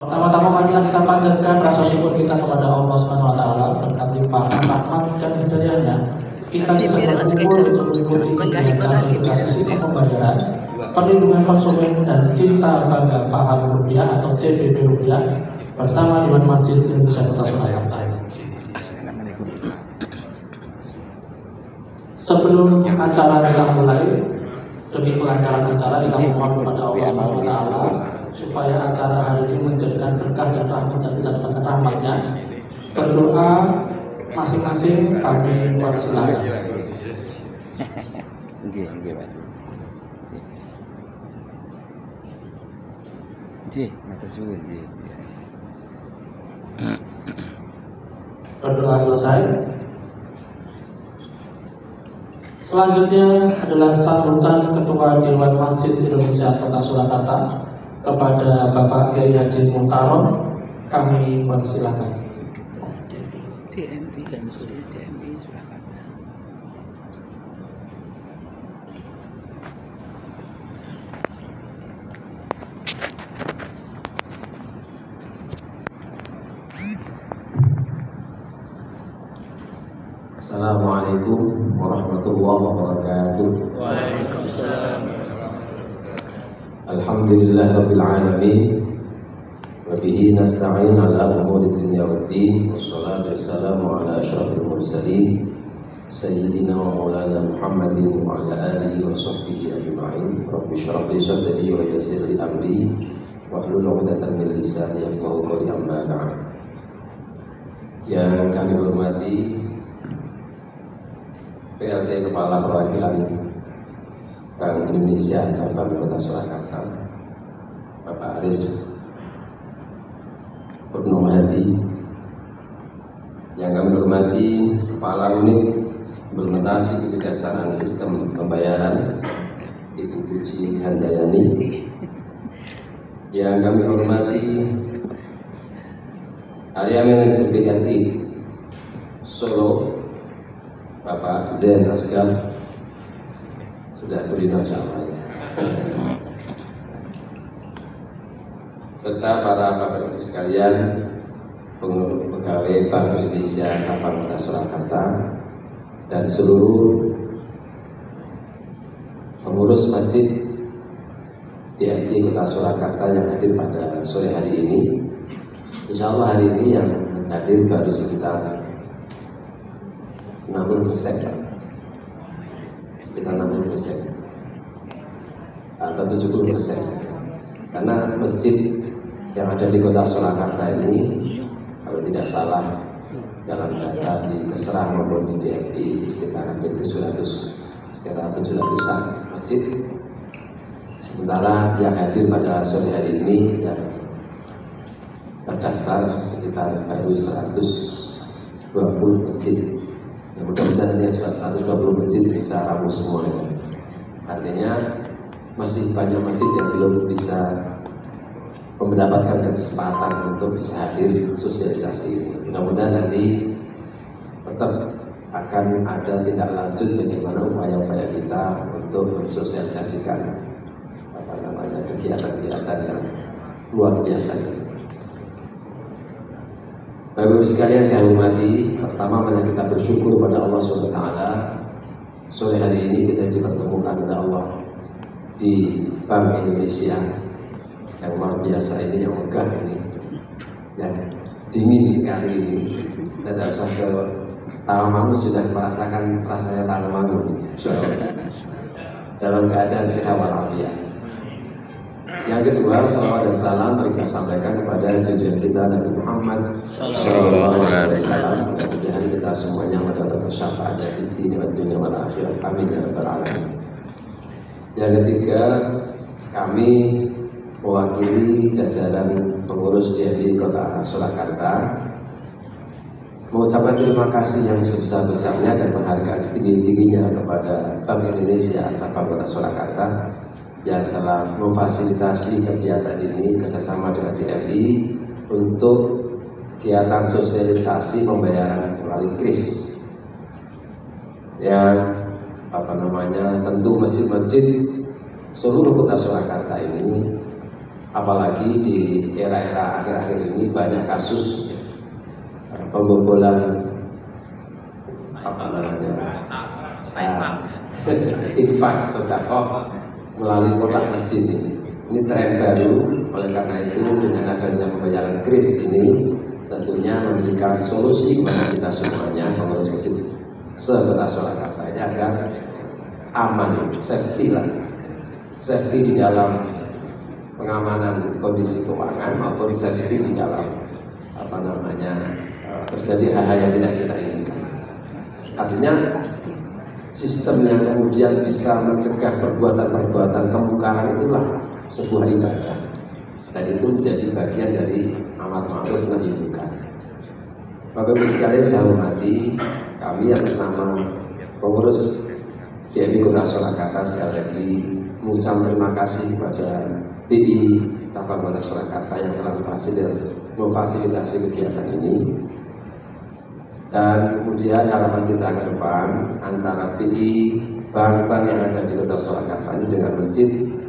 Pertama-tama marilah kita panjatkan rasa syukur kita kepada Allah Subhanahu wa taala berkat limpahan rahmat dan hidayahnya. Kita bisa berkumpul untuk mengikuti kegiatan edukasi sistem pembayaran, perlindungan konsumen dan cinta bangga paham rupiah atau CBP rupiah bersama Dewan Masjid Indonesia Kota Surakarta. Sebelum acara kita mulai, demi kelancaran acara kita mohon kepada Allah Subhanahu wa taala supaya acara hari ini menjadikan berkah dan rahmat dan kita dapatkan rahmatnya. Berdoa masing-masing kami persilakan. Berdoa selesai. Selanjutnya adalah sambutan Ketua Dewan Masjid Indonesia Kota Surakarta kepada Bapak Kiai Haji Muntaron. Kami persilakan. DMI Surakarta. Assalamualaikum warahmatullahi wabarakatuh. Waalaikumsalam. Alhamdulillah rabbil alamin. Wa bihi nasta'in ala umuri dunya waddin. Wassalatu wassalamu ala asyrafil mursalin sayyidina wa maulana Muhammadin wa ala alihi wa sahbihi ajma'in. Rabbi shrah li sadri wa yassir li amri wahlul 'uqdatam min lisani yafqahu qawli, amma ba'd. Yang kami hormati PLT Kepala Perwakilan Bank Indonesia Cabang Kota Surakarta, Bapak Aris Purnomo Hadi. Yang kami hormati Kepala Unit Implementasi Kebijaksanaan Sistem Pembayaran, Ibu Puji Handayani. Yang kami hormati Area Manajer BRI Solo, Bapak Zain Asgar, sudah kulino insyaallah ya. Serta para Bapak Ibu sekalian, pegawai Bank Indonesia Cabang Kota Surakarta dan seluruh pengurus Masjid DMI Kota Surakarta yang hadir pada sore hari ini. Insya Allah hari ini yang hadir baru sekitar 60%, sekitar 60% atau 70%, karena masjid yang ada di Kota Surakarta ini kalau tidak salah dalam data di Keserah maupun di DMI sekitar hampir 700-an masjid. Sementara yang hadir pada sore hari ini yang terdaftar sekitar baru 120 masjid. Ya, mudah-mudahan nanti 120 masjid bisa rampung semuanya. Artinya masih banyak masjid yang belum bisa mendapatkan kesempatan untuk bisa hadir sosialisasi ini. Mudah-mudahan nanti tetap akan ada tindak lanjut bagaimana upaya-upaya kita untuk mensosialisasikan kegiatan-kegiatan yang luar biasa ini. Bapak-Ibu sekalian saya hormati, pertama marilah kita bersyukur pada Allah SWT. Sore hari ini kita dipertemukan oleh Allah di Bank Indonesia yang luar biasa ini, yang megah ini, yang dingin sekali ini. Dan usah ke Tawamangu sudah merasakan rasanya Tawamangu dalam keadaan sehat walafiat. Yang kedua, salawat dan salam mari kita sampaikan kepada junjungan kita Nabi Muhammad sallallahu alaihi wasallam. Mudah-mudahan kita semuanya mendapatkan syafaat dari dunia dan dunia wal akhirat. Amin ya rabbal alamin. Yang ketiga, kami mewakili jajaran pengurus DMI Kota Surakarta mengucapkan terima kasih yang sebesar-besarnya dan penghargaan setinggi-tingginya kepada Bank Indonesia Cabang Kota Surakarta yang telah memfasilitasi kegiatan ini kerjasama dengan DMI untuk kegiatan sosialisasi pembayaran melalui KRIS yang tentu masjid-masjid seluruh Kota Surakarta ini apalagi di era-era akhir-akhir ini banyak kasus pembobolan infak sedekah melalui kotak masjid ini. Ini tren baru, oleh karena itu dengan adanya pembayaran kris ini tentunya memberikan solusi kepada kita semuanya pengurus masjid se-Kota Surakarta ini agar aman, safety lah, safety di dalam pengamanan kondisi keuangan maupun safety di dalam terjadi hal-hal yang tidak kita inginkan. Artinya sistem yang kemudian bisa mencegah perbuatan-perbuatan kemungkaran itulah sebuah ibadah, dan itu menjadi bagian dari amar ma'ruf nahi munkar. Bapak Ibu sekalian saya hormati, kami atas nama pengurus DMI Kota Surakarta sekali lagi mengucapkan terima kasih kepada PI Cabang Kota Surakarta yang telah memfasilitasi kegiatan ini. Dan kemudian harapan kita ke depan antara PI, bank-bank yang ada di Kota Surakarta ini dengan masjid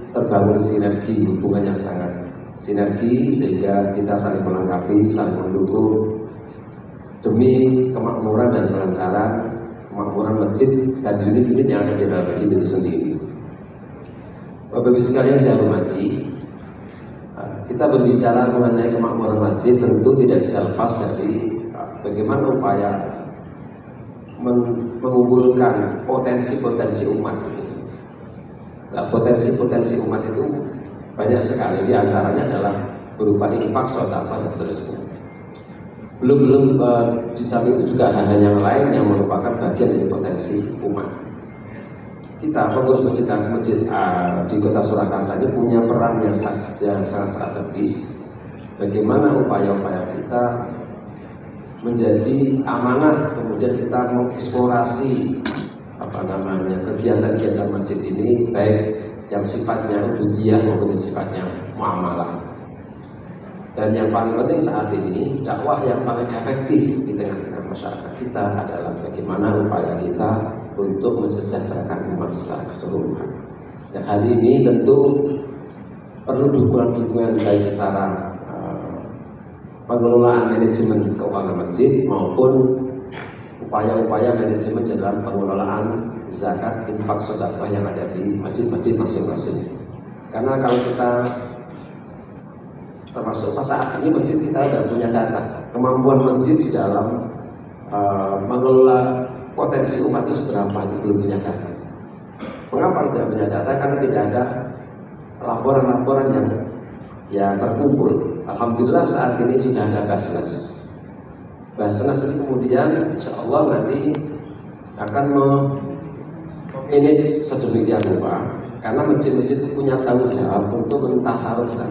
terbangun sinergi, hubungannya sangat sinergi sehingga kita saling melengkapi, saling mendukung demi kemakmuran dan kelancaran kemakmuran masjid dan unit-unit yang ada di dalam masjid itu sendiri. Bapak Ibu sekalian saya hormati, kita berbicara mengenai kemakmuran masjid tentu tidak bisa lepas dari bagaimana upaya mengumpulkan potensi-potensi umat ini. Nah, potensi-potensi umat itu banyak sekali, di antaranya adalah berupa infak, sedekah dan seterusnya. Belum di samping itu juga hal-hal yang lain yang merupakan bagian dari potensi umat. Kita pengurus masjid di Kota Surakarta ini punya peran yang sangat strategis. Bagaimana upaya-upaya kita menjadi amanah, kemudian kita mengeksplorasi kegiatan-kegiatan masjid ini, baik yang sifatnya ubudiyah maupun yang sifatnya muamalah. Dan yang paling penting saat ini, dakwah yang paling efektif di tengah-tengah masyarakat kita adalah bagaimana upaya kita untuk mensejahterakan umat secara keseluruhan. Dan hal ini tentu perlu dukungan-dukungan baik secara pengelolaan manajemen keuangan masjid maupun upaya-upaya manajemen dalam pengelolaan zakat, infak, sedekah yang ada di masjid-masjid masing-masing. Karena kalau kita termasuk saat ini masjid kita sudah punya data kemampuan masjid di dalam mengelola potensi umat itu seberapa, itu belum punya data. Mengapa tidak punya data? Karena tidak ada laporan-laporan yang terkumpul. Alhamdulillah saat ini sudah ada Basnas. Basnas itu kemudian insya Allah nanti akan memanage sedemikian rupa, karena masjid-masjid itu punya tanggung jawab untuk mentasarufkan,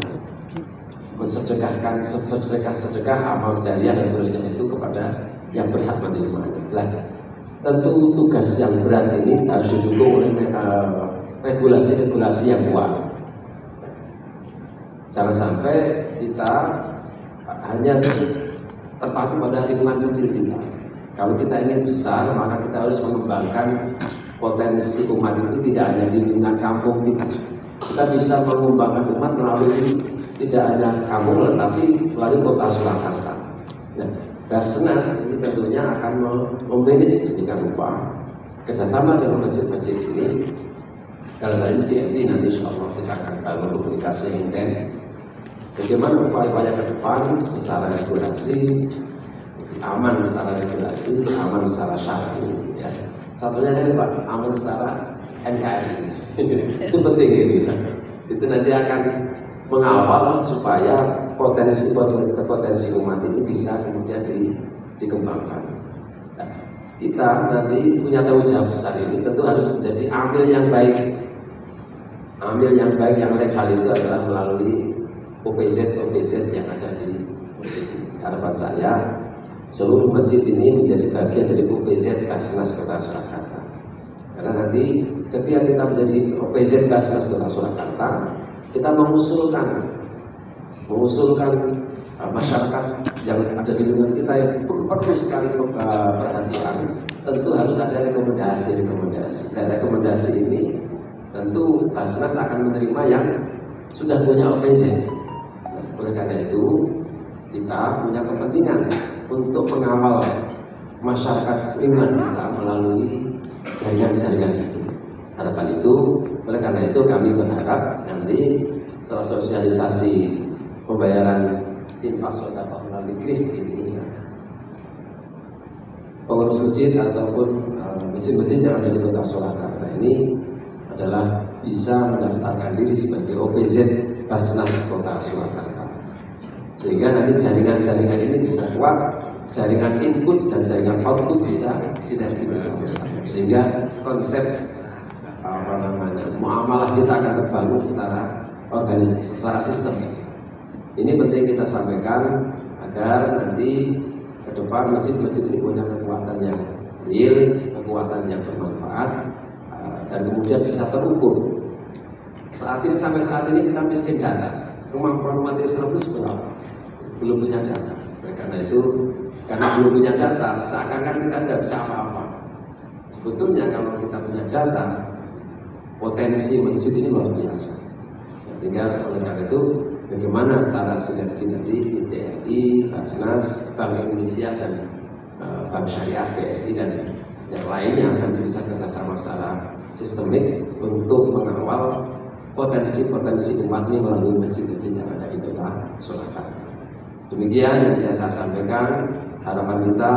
mensedekahkan sedekah amal jariah dan seterusnya itu kepada yang berhak menerimanya. Nah, tentu tugas yang berat ini harus didukung oleh regulasi-regulasi yang kuat. Jangan sampai kita hanya terpaku pada lingkungan kecil kita. Kalau kita ingin besar, maka kita harus mengembangkan potensi umat itu tidak hanya di lingkungan kampung kita. Kita bisa mengembangkan umat melalui tidak hanya kampung, tetapi melalui Kota Surakarta. Nah, Basnas ini tentunya akan memanage sedemikian rupa kerjasama dengan masjid-masjid ini. Dalam hal ini DMI nanti insya Allah kita akan bangun komunikasi yang intens. Bagaimana upaya-upaya ke depan secara regulasi, aman secara regulasi, aman secara syar'i. Ya. Satunya lagi Pak, aman secara NKRI. Itu penting itu. Itu nanti akan mengawal supaya potensi umat ini bisa kemudian dikembangkan. Nah, kita nanti punya tanggung jawab besar ini, tentu harus menjadi amil yang baik. Amil yang baik yang legal itu adalah melalui OPZ yang ada di masjid ini. Harapan saya seluruh masjid ini menjadi bagian dari OPZ Basnas Kota Surakarta. Karena nanti ketika kita menjadi OPZ Basnas Kota Surakarta, kita mengusulkan masyarakat yang ada di lingkungan kita yang perlu sekali perhatian. Tentu harus ada rekomendasi. Dan rekomendasi ini tentu Basnas akan menerima yang sudah punya OPZ. Oleh karena itu, kita punya kepentingan untuk mengawal masyarakat seiman kita melalui jaringan-jaringan itu. Harapan itu, oleh karena itu kami berharap nanti setelah sosialisasi pembayaran infak sedekah melalui kris ini, pengurus masjid ataupun masjid-masjid yang ada di Kota Surakarta ini adalah bisa mendaftarkan diri sebagai OPZ Basnas Kota Surakarta, sehingga nanti jaringan-jaringan ini bisa kuat, jaringan input dan jaringan output bisa sinergi bersama-sama, sehingga konsep muamalah kita akan terbangun secara organik, secara sistem. Ini penting kita sampaikan agar nanti ke depan masjid-masjid ini punya kekuatan yang real, kekuatan yang bermanfaat, dan kemudian bisa terukur. Sampai saat ini kita miskin data. Kemampuan umat Islam itu seberapa? Belum punya data. Karena itu, karena belum punya data, seakan-akan kita tidak bisa apa-apa. Sebetulnya kalau kita punya data, potensi masjid ini luar biasa. Tinggal oleh karena itu, bagaimana secara sinergi tadi TNI, Basnas, Bank Indonesia dan Bank Syariah, BSI dan yang lainnya nanti bisa kerjasama secara sistemik untuk mengawal potensi-potensi umat ini melalui masjid-masjid yang ada di Kota Surakarta. Demikian yang bisa saya sampaikan. Harapan kita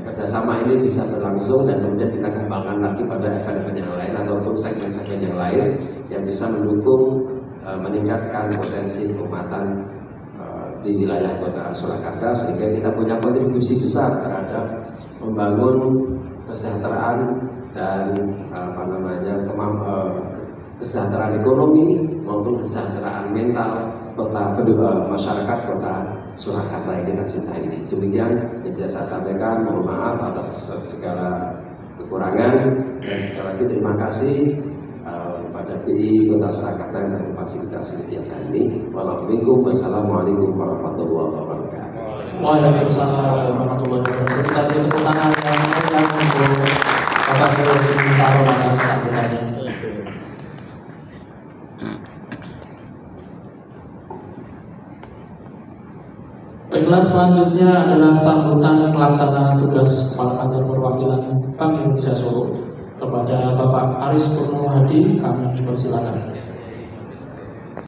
kerjasama ini bisa berlangsung dan kemudian kita kembangkan lagi pada event-event yang lain ataupun segmen-segmen yang lain yang bisa mendukung meningkatkan potensi keumatan di wilayah Kota Surakarta, sehingga kita punya kontribusi besar terhadap membangun kesejahteraan dan kesejahteraan ekonomi maupun kesejahteraan mental masyarakat Kota Surakarta yang kita cintai ini. Demikian yang bisa saya sampaikan. Mohon maaf atas segala kekurangan dan sekali lagi terima kasih kepada BI Kota Surakarta yang telah memfasilitasi kegiatan ini. Wassalamualaikum warahmatullahi wabarakatuh. Waalaikumsalam warahmatullahi wabarakatuh. Kita beri tepuk tangan yang meriah untuk Bapak Guru Sementara atas sambutannya. Baiklah, selanjutnya adalah sambutan pelaksana tugas Kepala Kantor Perwakilan Bank Indonesia Solo kepada Bapak Aris Purnomo Hadi. Kami persilakan.